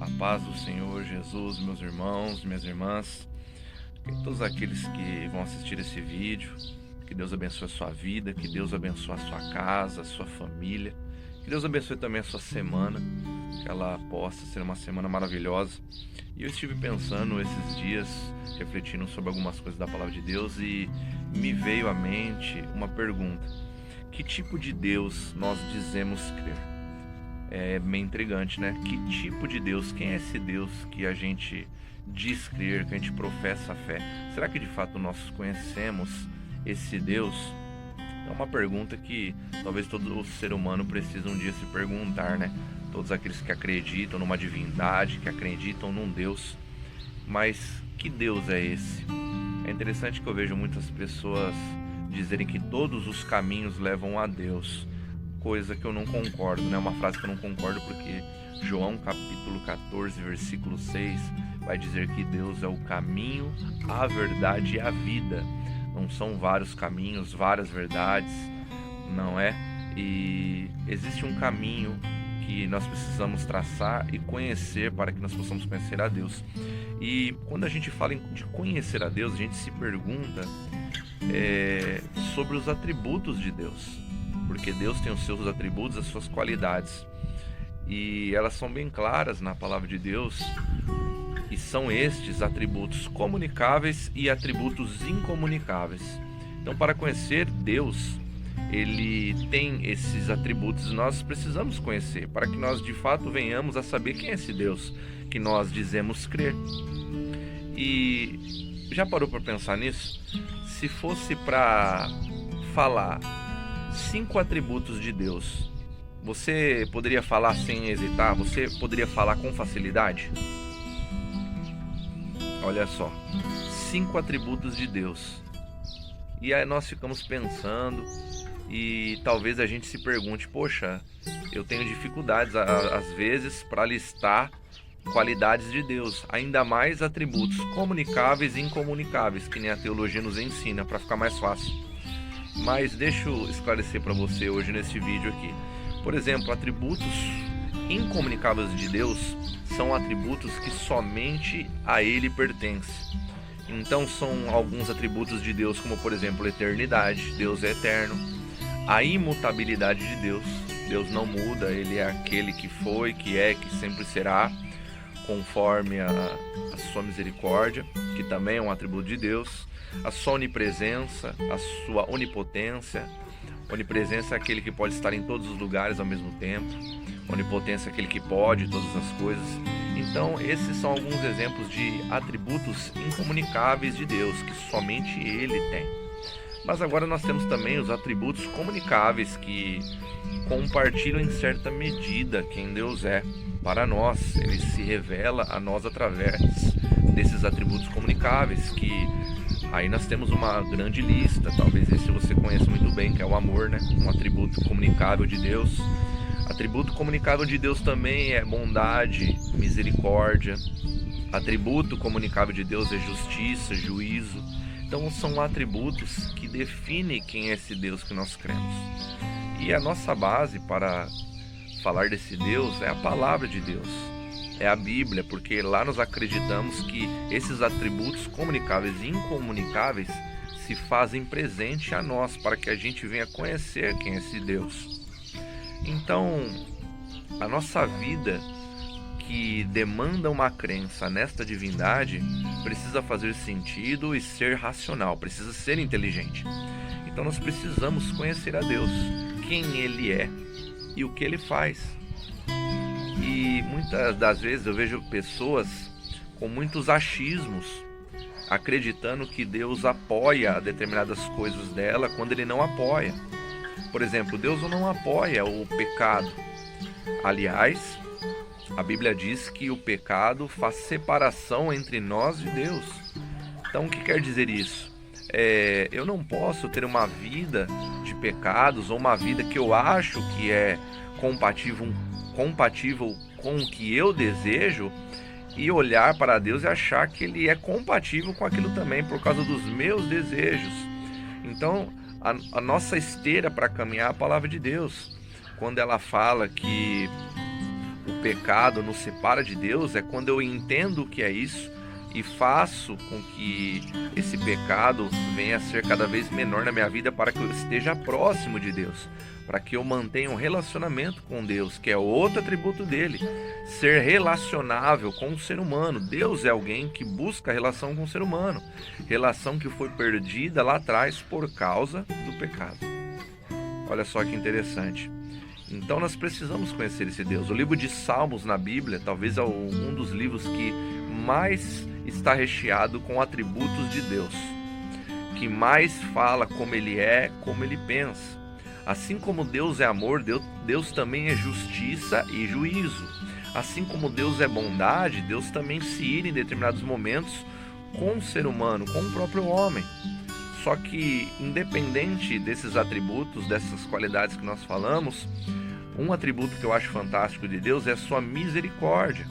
A paz do Senhor Jesus, meus irmãos, minhas irmãs, e todos aqueles que vão assistir esse vídeo, que Deus abençoe a sua vida, que Deus abençoe a sua casa, a sua família, que Deus abençoe também a sua semana, que ela possa ser uma semana maravilhosa. E eu estive pensando esses dias, refletindo sobre algumas coisas da palavra de Deus e me veio à mente uma pergunta: que tipo de Deus nós dizemos crer? É meio intrigante, né? Que tipo de Deus? Quem é esse Deus que a gente diz crer, que a gente professa a fé? Será que de fato nós conhecemos esse Deus? É uma pergunta que talvez todo ser humano precise um dia se perguntar, né? Todos aqueles que acreditam numa divindade, que acreditam num Deus. Mas que Deus é esse? É interessante que eu vejo muitas pessoas dizerem que todos os caminhos levam a Deus, coisa que eu não concordo, né? Uma frase que eu não concordo, porque João capítulo 14, versículo 6 vai dizer que Deus é o caminho, a verdade e a vida. Não são vários caminhos, várias verdades, não é? E existe um caminho que nós precisamos traçar e conhecer para que nós possamos conhecer a Deus. E quando a gente fala de conhecer a Deus, a gente se pergunta sobre os atributos de Deus, porque Deus tem os seus atributos, as suas qualidades, e elas são bem claras na palavra de Deus, e são estes atributos comunicáveis e atributos incomunicáveis. Então, para conhecer Deus, ele tem esses atributos, nós precisamos conhecer, para que nós de fato venhamos a saber quem é esse Deus que nós dizemos crer. E já parou para pensar nisso? Se fosse para falar 5 atributos de Deus, você poderia falar sem hesitar? Você poderia falar com facilidade? Olha só, 5 atributos de Deus. E aí nós ficamos pensando e talvez a gente se pergunte: poxa, eu tenho dificuldades às vezes para listar qualidades de Deus, ainda mais atributos comunicáveis e incomunicáveis, que nem a teologia nos ensina, para ficar mais fácil. Mas deixa eu esclarecer para você hoje nesse vídeo aqui. Por exemplo, atributos incomunicáveis de Deus são atributos que somente a Ele pertencem. Então são alguns atributos de Deus, como por exemplo, eternidade, Deus é eterno. A imutabilidade de Deus, Deus não muda, Ele é aquele que foi, que é, que sempre será, conforme a sua misericórdia, que também é um atributo de Deus. A sua onipresença, a sua onipotência. Onipresença é aquele que pode estar em todos os lugares ao mesmo tempo. Onipotência é aquele que pode todas as coisas. Então, esses são alguns exemplos de atributos incomunicáveis de Deus, que somente Ele tem. Mas agora nós temos também os atributos comunicáveis, que compartilham em certa medida quem Deus é para nós. Ele se revela a nós através desses atributos comunicáveis, que aí nós temos uma grande lista. Talvez esse você conheça muito bem, que é o amor, né? Um atributo comunicável de Deus. Atributo comunicável de Deus também é bondade, misericórdia. Atributo comunicável de Deus é justiça, juízo. Então são atributos que definem quem é esse Deus que nós cremos. E a nossa base para falar desse Deus é a palavra de Deus, é a Bíblia, porque lá nós acreditamos que esses atributos comunicáveis e incomunicáveis se fazem presente a nós, para que a gente venha conhecer quem é esse Deus. Então, a nossa vida, que demanda uma crença nesta divindade, precisa fazer sentido e ser racional, precisa ser inteligente. Então nós precisamos conhecer a Deus, quem Ele é e o que Ele faz. E muitas das vezes eu vejo pessoas com muitos achismos, acreditando que Deus apoia determinadas coisas dela quando Ele não apoia. Por exemplo, Deus não apoia o pecado. Aliás, a Bíblia diz que o pecado faz separação entre nós e Deus. Então, o que quer dizer isso? Eu não posso ter uma vida de pecados, ou uma vida que eu acho que é compatível com o que eu desejo, e olhar para Deus e achar que Ele é compatível com aquilo também, por causa dos meus desejos. Então, a nossa esteira para caminhar é a palavra de Deus. Quando ela fala que o pecado nos separa de Deus é quando eu entendo o que é isso e faço com que esse pecado venha a ser cada vez menor na minha vida para que eu esteja próximo de Deus, para que eu mantenha um relacionamento com Deus, que é outro atributo dele, ser relacionável com o ser humano. Deus é alguém que busca relação com o ser humano, relação que foi perdida lá atrás por causa do pecado. Olha só que interessante. Então nós precisamos conhecer esse Deus. O livro de Salmos na Bíblia talvez é um dos livros que mais está recheado com atributos de Deus, que mais fala como ele é, como ele pensa. Assim como Deus é amor, Deus também é justiça e juízo. Assim como Deus é bondade, Deus também se ira em determinados momentos com o ser humano, com o próprio homem. Só que, independente desses atributos, dessas qualidades que nós falamos, um atributo que eu acho fantástico de Deus é a sua misericórdia.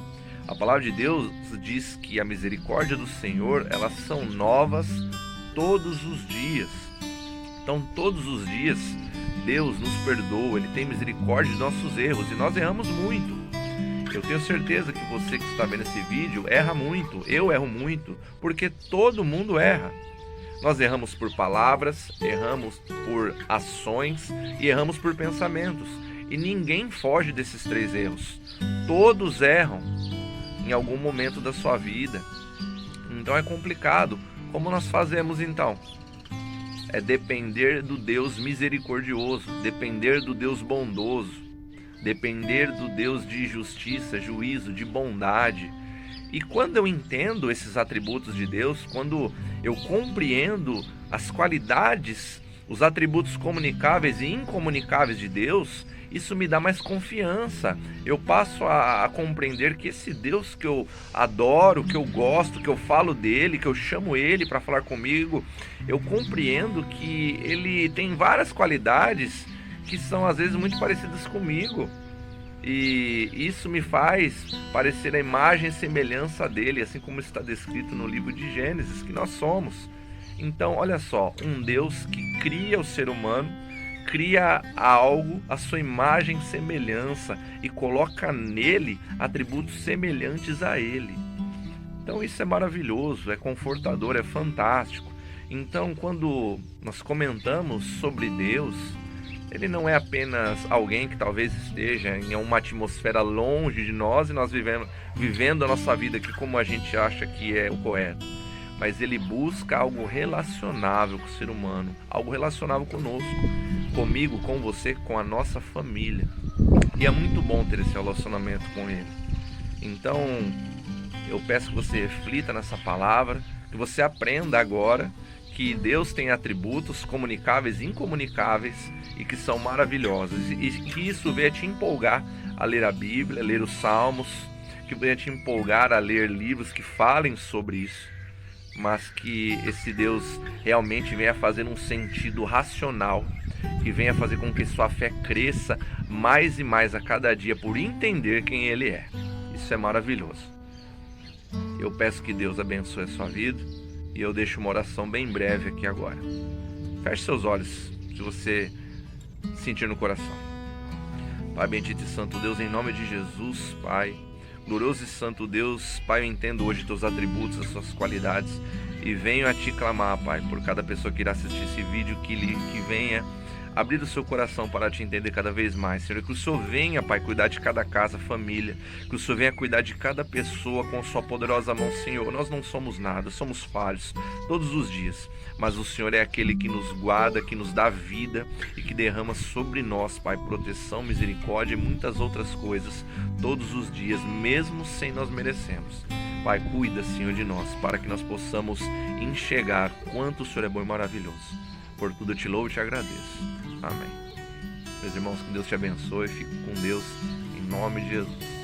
A palavra de Deus diz que a misericórdia do Senhor, elas são novas todos os dias. Então, todos os dias, Deus nos perdoa, Ele tem misericórdia de nossos erros, e nós erramos muito. Eu tenho certeza que você que está vendo esse vídeo erra muito, eu erro muito, porque todo mundo erra. Nós erramos por palavras, erramos por ações e erramos por pensamentos. E ninguém foge desses três erros. Todos erram em algum momento da sua vida. Então é complicado. Como nós fazemos então? É depender do Deus misericordioso, depender do Deus bondoso, depender do Deus de justiça, juízo, de bondade. E quando eu entendo esses atributos de Deus, quando eu compreendo as qualidades, os atributos comunicáveis e incomunicáveis de Deus, isso me dá mais confiança. Eu passo a compreender que esse Deus que eu adoro, que eu gosto, que eu falo dele, que eu chamo ele para falar comigo, eu compreendo que ele tem várias qualidades que são às vezes muito parecidas comigo. E isso me faz parecer a imagem e semelhança dele, assim como está descrito no livro de Gênesis, que nós somos. Então, olha só, um Deus que cria o ser humano, cria algo, a sua imagem e semelhança, e coloca nele atributos semelhantes a ele. Então isso é maravilhoso, é confortador, é fantástico. Então, quando nós comentamos sobre Deus, ele não é apenas alguém que talvez esteja em uma atmosfera longe de nós e nós vivendo a nossa vida aqui como a gente acha que é o correto. Mas ele busca algo relacionável com o ser humano, algo relacionável conosco, comigo, com você, com a nossa família. E é muito bom ter esse relacionamento com ele. Então, eu peço que você reflita nessa palavra, que você aprenda agora que Deus tem atributos comunicáveis e incomunicáveis e que são maravilhosos, e que isso venha te empolgar a ler a Bíblia, a ler os Salmos, que venha te empolgar a ler livros que falem sobre isso, mas que esse Deus realmente venha fazer um sentido racional, que venha fazer com que sua fé cresça mais e mais a cada dia por entender quem Ele é. Isso é maravilhoso. Eu peço que Deus abençoe a sua vida e eu deixo uma oração bem breve aqui agora. Feche seus olhos, se você sentir no coração. Pai bendito e santo Deus, em nome de Jesus, Pai, glorioso e santo Deus, Pai, eu entendo hoje teus atributos, as suas qualidades, e venho a te clamar, Pai, por cada pessoa que irá assistir esse vídeo, que venha abrir o seu coração para te entender cada vez mais, Senhor, que o Senhor venha, Pai, cuidar de cada casa, família, que o Senhor venha cuidar de cada pessoa com sua poderosa mão, Senhor. Nós não somos nada, somos falhos todos os dias, mas o Senhor é aquele que nos guarda, que nos dá vida e que derrama sobre nós, Pai, proteção, misericórdia e muitas outras coisas todos os dias, mesmo sem nós merecermos. Pai, cuida, Senhor, de nós, para que nós possamos enxergar quanto o Senhor é bom e maravilhoso. Por tudo eu te louvo e te agradeço. Amém. Meus irmãos, que Deus te abençoe. Fique com Deus, em nome de Jesus.